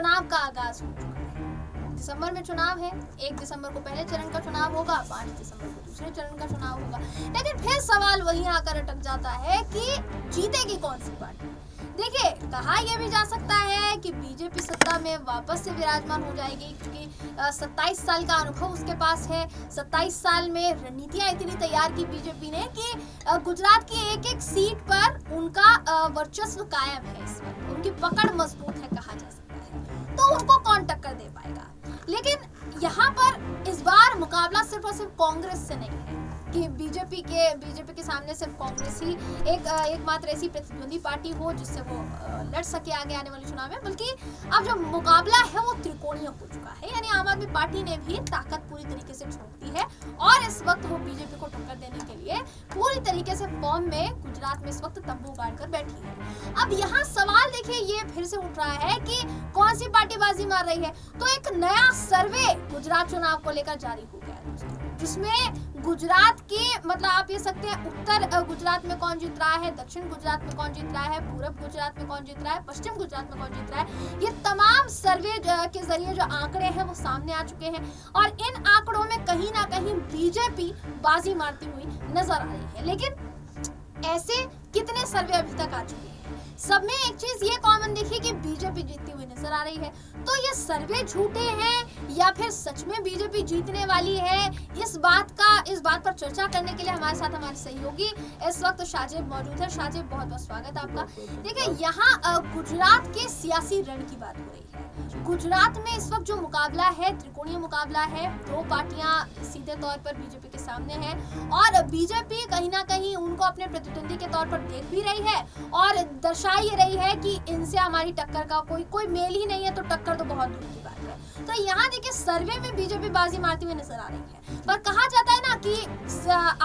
चुनाव का आगाज हो चुका है। दिसंबर में चुनाव है, 1 दिसंबर को पहले चरण का चुनाव होगा, 5 दिसंबर को दूसरे चरण का चुनाव होगा। लेकिन फिर सवाल वहीं आकर अटक जाता है कि जीतेगी कौन सी पार्टी। देखिए, कहा यह भी जा सकता है कि बीजेपी सत्ता में वापस से विराजमान हो जाएगी, क्योंकि 27 साल का अनुभव उसके पास है। 27 साल में रणनीतियां इतनी तैयार की बीजेपी ने कि गुजरात की एक एक सीट पर उनका वर्चस्व कायम है। इस वक्त उनकी पकड़ मजबूत है, कहा जा सकता है। तो उनको कौन टक्कर दे पाएगा। लेकिन यहाँ पर इस बार मुकाबला सिर्फ और सिर्फ कांग्रेस से नहीं है कि बीजेपी के सामने सिर्फ कांग्रेस ही एकमात्र ऐसी प्रतिद्वंदी पार्टी हो जिससे वो लड़ सके आने वाले चुनाव में, बल्कि अब जो मुकाबला है वो त्रिकोणीय हो चुका है। यानी आम आदमी पार्टी ने भी ताकत पूरी तरीके से झोंक दी है और इस वक्त वो बीजेपी को टक्कर देने के लिए पूरी तरीके से फॉर्म में गुजरात में इस वक्त तंबू गाड़ कर बैठी है। अब यहाँ सवाल देखिए ये फिर से उठ रहा है कि कौन सी पार्टी बाजी मार रही है। तो एक नया सर्वे गुजरात चुनाव को लेकर जारी हो गया है दोस्तों, जिसमें गुजरात के मतलब आप ये सकते हैं उत्तर गुजरात में कौन जीत रहा है, दक्षिण गुजरात में कौन जीत रहा है, पूरब गुजरात में कौन जीत रहा है, पश्चिम गुजरात में कौन जीत रहा है, ये तमाम सर्वे के जरिए जो आंकड़े हैं वो सामने आ चुके हैं और इन आंकड़ों में कहीं ना कहीं बीजेपी बाजी मारती हुई नजर आ रही है। लेकिन ऐसे कितने सर्वे अभी तक आ चुके हैं, सब में एक चीज ये कॉमन देखिए कि बीजेपी जीतती हुई नजर आ रही है। तो ये सर्वे झूठे हैं या फिर सच में बीजेपी जीतने वाली है, इस बात पर चर्चा करने के लिए हमारे साथ हमारे सहयोगी इस वक्त शाहजेब मौजूद है। शाहजेब, बहुत बहुत स्वागत है आपका। देखिए, यहाँ गुजरात के सियासी रण की बात हो रही है। गुजरात में इस वक्त जो मुकाबला है त्रिकोणीय मुकाबला है, 2 पार्टियां सीधे तौर पर बीजेपी के सामने हैं और बीजेपी कहीं ना कहीं उनको अपने प्रतिद्वंदी के तौर पर देख भी रही है और दर्शा ये रही है कि इनसे हमारी टक्कर का कोई मेल ही नहीं है, तो टक्कर तो बहुत दूर की बात है। तो यहाँ देखिए सर्वे में बीजेपी बाजी मारती हुई नजर आ रही है, पर कहा जाता है ना कि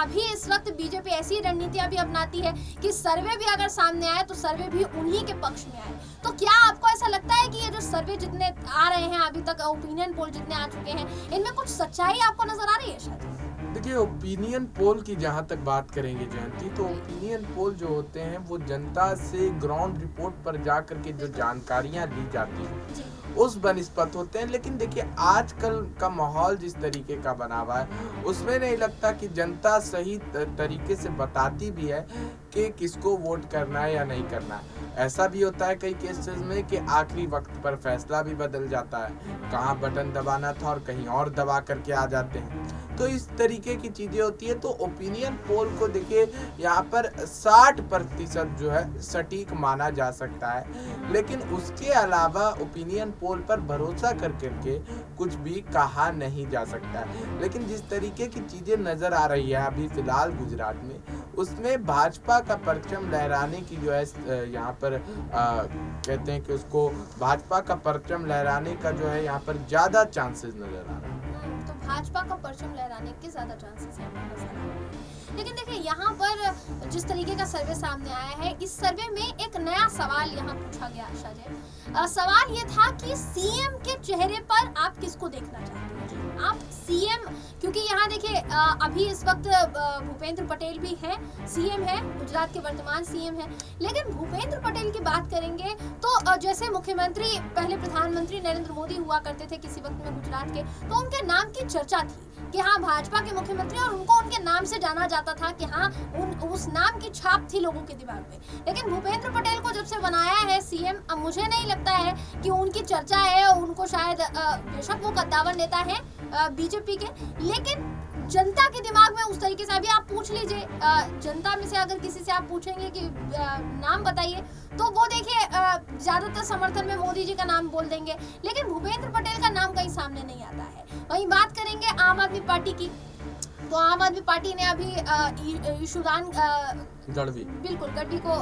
अभी इस वक्त बीजेपी ऐसी रणनीतियां भी अपनाती है कि सर्वे भी अगर सामने आए तो सर्वे भी उन्हीं के पक्ष में आए। तो क्या आपको ऐसा लगता है कि ये जो सर्वे जितने आ रहे हैं अभी तक, ओपिनियन पोल जितने आ चुके हैं, इनमें कुछ सच्चाई आपको नजर आ रही है? शायद देखिए, ओपिनियन पोल की जहाँ तक बात करेंगे जयंती, तो ओपिनियन पोल जो होते हैं वो जनता से ग्राउंड रिपोर्ट पर जा करके जो जानकारियाँ ली जाती हैं उस बनिस्पत होते हैं। लेकिन देखिए, आजकल का माहौल जिस तरीके का बना हुआ है उसमें नहीं लगता कि जनता सही तरीके से बताती भी है कि किसको वोट करना है या नहीं करना है। ऐसा भी होता है कई केसेस में कि आखिरी वक्त पर फैसला भी बदल जाता है, कहाँ बटन दबाना था और कहीं और दबा करके आ जाते हैं। तो इस तरीके की चीज़ें होती है। तो ओपिनियन पोल को देखिए, यहाँ पर 60% जो है सटीक माना जा सकता है, लेकिन उसके अलावा ओपिनियन पोल पर भरोसा कर करके कुछ भी कहा नहीं जा सकता है। लेकिन जिस तरीके की चीज़ें नज़र आ रही है अभी फ़िलहाल गुजरात में, उसमें भाजपा का परचम लहराने की जो है यहाँ पर कहते हैं कि उसको भाजपा का परचम लहराने का जो है यहाँ पर ज़्यादा चांसेस नज़र आ रहा है। तो भाजपा का परचम लहराने के ज्यादा चांसेस यहाँ पर नजर आ रहे हैं। लेकिन देखिए, यहाँ पर जिस तरीके का सर्वे सामने आया है, इस सर्वे में एक नया सवाल यहाँ पूछा गया शाहजेब। सवाल ये था कि सीएम के चेहरे पर आप किसको देखना चाहते हैं? आप सीएम, क्योंकि यहाँ देखिए अभी इस वक्त भूपेंद्र पटेल भी है, सीएम है, गुजरात के वर्तमान सीएम है। लेकिन भूपेंद्र पटेल की बात करेंगे तो जैसे मुख्यमंत्री पहले प्रधानमंत्री नरेंद्र मोदी हुआ करते थे किसी वक्त में गुजरात के, तो उनके नाम की चर्चा थी कि हाँ भाजपा के मुख्यमंत्री, और उनको उनके नाम से जाना जाता था कि हाँ उस नाम की छाप थी लोगों के दिमाग में। लेकिन भूपेंद्र पटेल को जब से बनाया है सीएम, अब मुझे नहीं लगता है कि उनकी चर्चा है। उनको शायद बेशक वो कद्दावर नेता है बीजेपी के, लेकिन जनता के दिमाग में उस तरीके से, अभी आप पूछ लीजिए जनता में से अगर किसी से आप पूछेंगे कि नाम बताइए, तो वो देखिए ज्यादातर समर्थन में मोदी जी का नाम बोल देंगे, लेकिन भूपेंद्र पटेल का नाम कहीं सामने नहीं आता है। वहीं बात करेंगे आम आदमी पार्टी की, तो आम आदमी पार्टी ने अभी ईशुदान बिल्कुल गढ़वी को,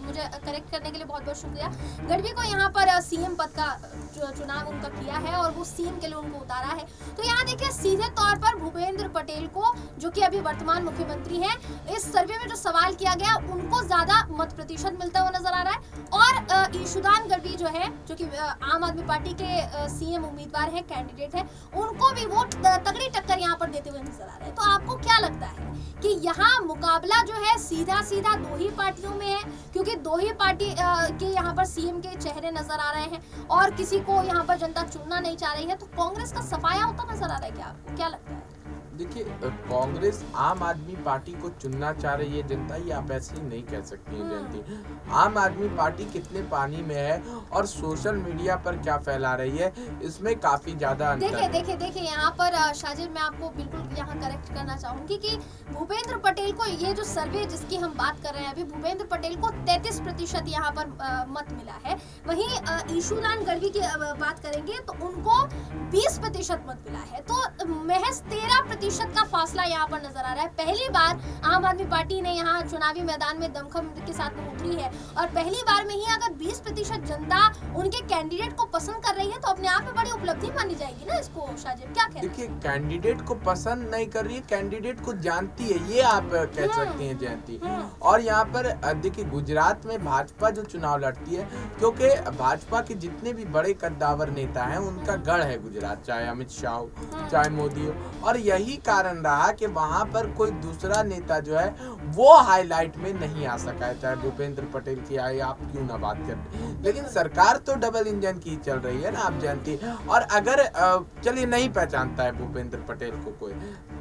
मुझे करेक्ट करने के लिए बहुत बहुत शुक्रिया, गढ़वी को यहाँ पर सीएम पद का चुनाव उनका किया है और वो सीएम के लिए उनको उतारा है। तो यहाँ देखिए सीधे तौर पर भूपेंद्र पटेल को, जो कि अभी वर्तमान मुख्यमंत्री हैं, इस सर्वे में जो सवाल किया गया उनको ज्यादा मत प्रतिशत मिलता हुआ नजर आ रहा है। और ईशुदान गढ़वी जो है, जो कि आम आदमी पार्टी के सीएम उम्मीदवार है, कैंडिडेट है, उनको भी वो तगड़ी टक्कर यहाँ पर देते हुए नजर आ रहा है। तो आपको क्या लगता है कि यहाँ मुकाबला जो है सीधा सीधा दो ही पार्टियों में है, क्योंकि दो ही पार्टी के यहाँ पर सीएम के चेहरे नजर आ रहे हैं और किसी को यहाँ पर जनता चुनना नहीं चाह रही है, तो कांग्रेस का सफाया होता नजर आ रहा है क्या आपको, क्या लगता है? देखिए, कांग्रेस आम आदमी पार्टी को चुनना चाह रही है जनता, ये आप ऐसे ही नहीं कह सकती हैं जयंती। आम आदमी पार्टी कितने पानी में है और सोशल मीडिया पर क्या फैला रही है, इसमें काफी ज्यादा अंतर है। देखिए यहाँ पर शाजिद, मैं आपको बिल्कुल यहाँ करेक्ट करना चाहूंगी कि भूपेंद्र पटेल को, ये जो सर्वे जिसकी हम बात कर रहे हैं अभी, भूपेंद्र पटेल को 33% यहाँ पर मत मिला है। वहीं ईशुदान गढ़वी की बात करेंगे तो उनको 20% मत मिला है, तो महज 13% का फासला यहाँ पर नजर आ रहा है। पहली बार आम आदमी पार्टी ने यहाँ चुनावी मैदान में दमखम के साथ में उतरी है और पहली बार में ही अगर 20% जनता उनके कैंडिडेट को पसंद कर रही है तो अपने आप में बड़ी उपलब्धि मानी जाएगी ना इसको। शाजिब, क्या कहते हैं? देखिए, कैंडिडेट को पसंद नहीं कर रही है, कैंडिडेट को जानती है, ये आप कह सकते हैं जयंती। और यहाँ पर देखिए, गुजरात में भाजपा जो चुनाव लड़ती है, क्योंकि भाजपा के जितने भी बड़े कद्दावर नेता हैं उनका गढ़ है गुजरात, चाहे अमित शाह हो, चाहे मोदी हो, और यही कारण रहा कि वहां पर कोई दूसरा नेता जो है वो हाईलाइट में नहीं आ सका है, चाहे भूपेंद्र पटेल की आए, आप क्यों ना बात करें। लेकिन सरकार तो डबल इंजन की चल रही है ना, आप जानती। और अगर चलिए नहीं पहचानता है भूपेंद्र पटेल को कोई,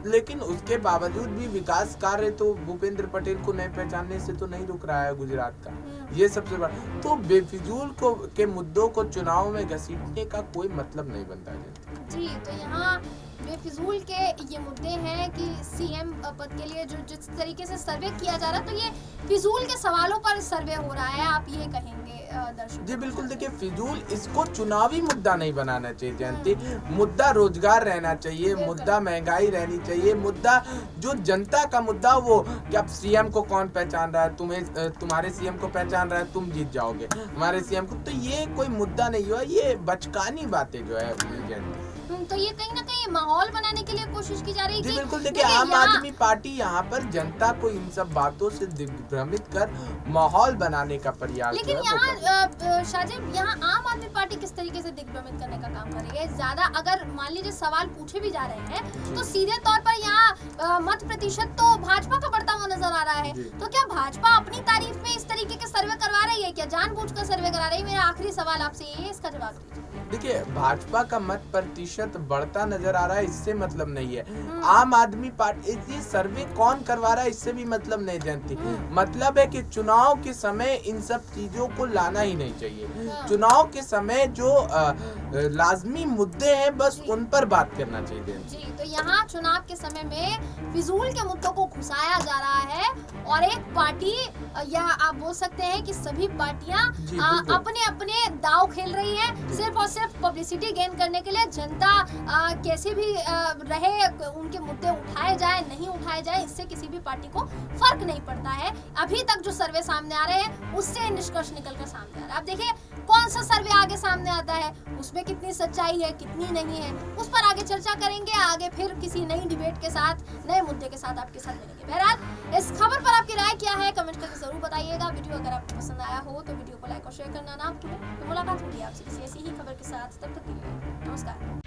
लेकिन उसके बावजूद भी विकास कार्य तो भूपेंद्र पटेल को नहीं पहचानने से तो नहीं रुक रहा है गुजरात का, ये सबसे बड़ा। तो बेफिजूल के मुद्दों को चुनाव में घसीटने का कोई मतलब नहीं बनता है जी। तो यहाँ बेफिजूल के ये मुद्दे हैं कि सीएम पद के लिए जो जिस तरीके से सर्वे किया जा रहा है, तो ये फिजूल के सवालों पर सर्वे हो रहा है, आप ये कहेंगे दर्शकों? जी बिल्कुल। देखिए, फिजूल इसको चुनावी मुद्दा नहीं बनाना चाहिए जयंती। मुद्दा रोजगार रहना चाहिए, मुद्दा महंगाई रहनी चाहिए, मुद्दा जो जनता का मुद्दा, वो क्या सीएम को कौन पहचान रहा है, तुम्हारे सीएम को पहचान रहा है, तुम जीत जाओगे हमारे सीएम को, तो ये कोई मुद्दा नहीं हुआ, ये बचकानी बातें जो है जयंती। तो ये कहीं ना कहीं माहौल बनाने के लिए कोशिश की जा रही है। जी बिल्कुल। देखिए, आम आदमी पार्टी यहाँ पर जनता को इन सब बातों से दिग्भ्रमित कर माहौल बनाने का प्रयास। लेकिन यहाँ शाजिब, यहाँ आम आदमी पार्टी किस तरीके से दिग्भ्रमित करने का काम कर रही है? ज्यादा अगर मान लीजिए सवाल पूछे भी जा रहे हैं तो सीधे तौर पर यहाँ मत प्रतिशत तो भाजपा का बढ़ता हुआ नजर आ रहा है, तो क्या भाजपा अपनी तारीफ में इस तरीके के सर्वे करवा रही है क्या, जानबूझकर सर्वे करा रही है? मेरा आखिरी सवाल आपसे ये है, इसका जवाब दीजिए। देखिए, भाजपा का मत प्रतिशत बढ़ता नजर आ रहा है, इससे मतलब नहीं है। आम आदमी पार्टी, ये सर्वे कौन करवा रहा है इससे भी मतलब नहीं जानती। मतलब है कि चुनाव के समय इन सब चीजों को लाना ही नहीं चाहिए। चुनाव के समय जो लाजमी मुद्दे हैं बस उन पर बात करना चाहिए जी। तो यहाँ चुनाव के समय में फिजूल के मुद्दों को घुसाया जा रहा है और एक पार्टी, या आप बोल सकते हैं कि सभी पार्टियां अपने अपने दाव खेल रही हैं, सिर्फ और सिर्फ पब्लिसिटी गेन करने के लिए। जनता कैसे भी रहे, उनके मुद्दे उठाए जाए नहीं उठाए जाए, इससे किसी भी पार्टी को फर्क नहीं पड़ता है। अभी तक जो सर्वे सामने आ रहे हैं उससे निष्कर्ष निकलकर सामने आ रहा है। अब देखिए कौन सा सर्वे आगे सामने आता है, उसमें कितनी सच्चाई है कितनी नहीं है, उस पर आगे चर्चा करेंगे। आगे फिर किसी नई डिबेट के साथ, नए मुद्दे के साथ आपके साथ मिलेंगे। बहरहाल इस खबर पर आपकी राय क्या है कमेंट करके जरूर बताइएगा। वीडियो अगर आपको पसंद आया हो तो वीडियो को लाइक और शेयर करना ना भूलें। तो मुलाकात होगी आपसे किसी ऐसी ही खबर के साथ, तब तक के लिए नमस्कार।